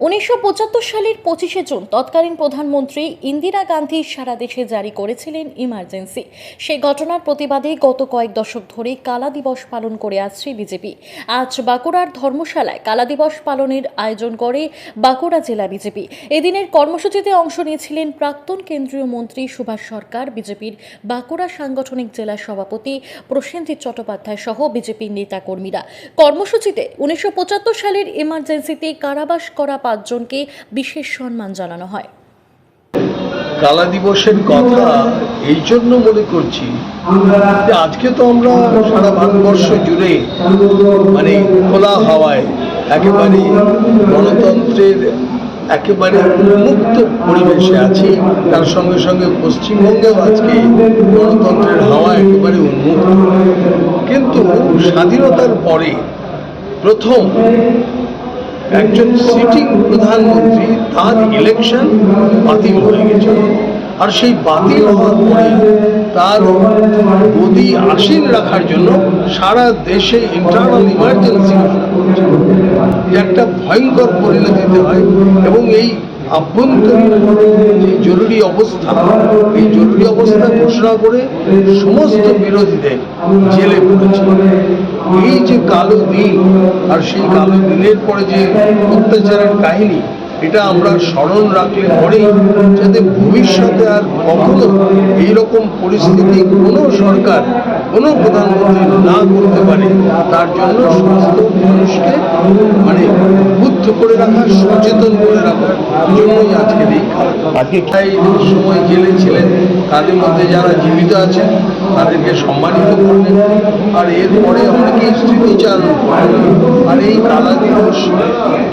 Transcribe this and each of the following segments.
1975 সালের 25শে জুন তৎকালীন প্রধানমন্ত্রী ইন্দিরা গান্ধী সারা দেশে জারি করেছিলেন ইমার্জেন্সি। সেই ঘটনার প্রতিবাদে গত কয়েক দশক ধরে কালা দিবস পালন করে আসছে বিজেপি। আজ বাঁকুড়ার ধর্মশালায় কালা দিবস পালনের আয়োজন করে বাঁকুড়া জেলা বিজেপি। এদিনের কর্মসূচিতে অংশ নিয়েছিলেন প্রাক্তন কেন্দ্রীয় মন্ত্রী সুভাষ সরকার, বিজেপির বাঁকুড়া সাংগঠনিক জেলা সভাপতি প্রসেনজিৎ চট্টোপাধ্যায় সহ বিজেপির নেতাকর্মীরা। কর্মসূচিতে 1975 সালের ইমার্জেন্সিতে কারাবাস করা 5 জনকে বিশেষ সম্মান জানানো হয়। কালা দিবসের কথা এই জন্য মনে করছি যে আজকে তো আমরা সারা ভারতবর্ষ জুড়ে মানে খোলা হাওয়ায় একেবারে গণতন্ত্রের একেবারে উন্মুক্ত পরিবেশে আছি। তার সঙ্গে সঙ্গে পশ্চিমবঙ্গেও আজকে গণতন্ত্রের হাওয়া একেবারে উন্মুক্ত। কিন্তু স্বাধীনতার পরে প্রথম একজন সিটিং প্রধানমন্ত্রী তার ইলেকশন বাতিল হয়ে গেছে, আর সেই বাতিল হওয়ার পরে তার গদি আসীন রাখার জন্য সারা দেশে ইন্টারনাল ইমার্জেন্সি ঘোষণা করেছে। একটা ভয়ঙ্কর পরিণতিতে হয় এবং এই আভ্যন্তরীণ যে জরুরি অবস্থা, এই জরুরি অবস্থা ঘোষণা করে সমস্ত বিরোধীদের জেলে পড়েছে। এই যে কালো দিন আর সেই কালো দিনের পরে যে অত্যাচারের কাহিনী, এটা আমরা স্মরণ রাখলে পরেই যাতে ভবিষ্যতে আর কখনো এইরকম পরিস্থিতি কোনো সরকার কোনো প্রধানমন্ত্রী না করতে পারে, তার জন্য সমস্ত মানুষকে মানে উদ্বুদ্ধ করে রাখা, সচেতন করে রাখার জন্যই আজকের এই আজকে তাই সময় জেলে ছিলেন, তাদের মধ্যে যারা জীবিত আছেন তাদেরকে সম্মানিত করলেন, আর এরপরে অনেকেই স্মৃতিচারণ করলেন। আর এই কালা দিবস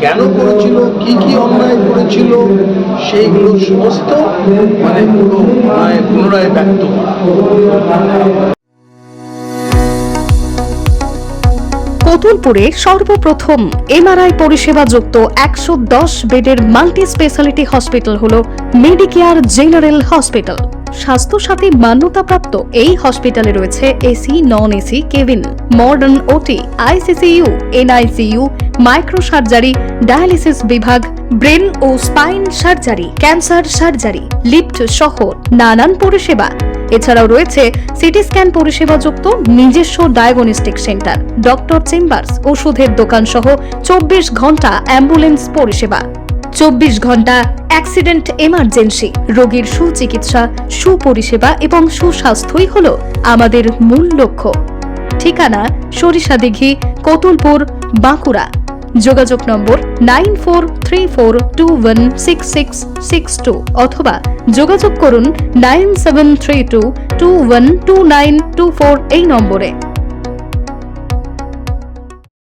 কেন করেছিল, কি কি অন্যায় করেছিল, সেইগুলো সমস্ত মানে পুনরায় ব্যক্ত করা। কতুলপুরে সর্বপ্রথম এমআরআই পরিষেবা যুক্ত 110 বেডের মাল্টি স্পেশালিটি হসপিটাল হল মেডিকেয়ার জেনারেল হসপিটাল। স্বাস্থ্যসাথী মান্যতাপ্রাপ্ত এই হসপিটালে রয়েছে AC, non AC cabin, modern OT, ICCU, NICU, micro surgery, dialysis বিভাগ, ব্রেন ও spine surgery, cancer surgery, lift সহ নানান পরিষেবা। এছাড়াও রয়েছে সিটি স্ক্যান পরিষেবা যুক্ত নিজস্ব ডায়াগনস্টিক সেন্টার, ডক্টর চেম্বার্স, ওষুধের দোকান সহ 24 ঘন্টা অ্যাম্বুলেন্স পরিষেবা। 24 ঘন্টা অ্যাক্সিডেন্ট এমার্জেন্সি, রোগীর সুচিকিৎসা, সুপরিষেবা এবং সুস্বাস্থ্যই হল আমাদের মূল লক্ষ্য। ঠিকানা সরিষাদিঘি, কতুলপুর, বাঁকুড়া। যোগাযোগ নম্বর 9434216662 অথবা যোগাযোগ করুন 9732212924 এই নম্বরে।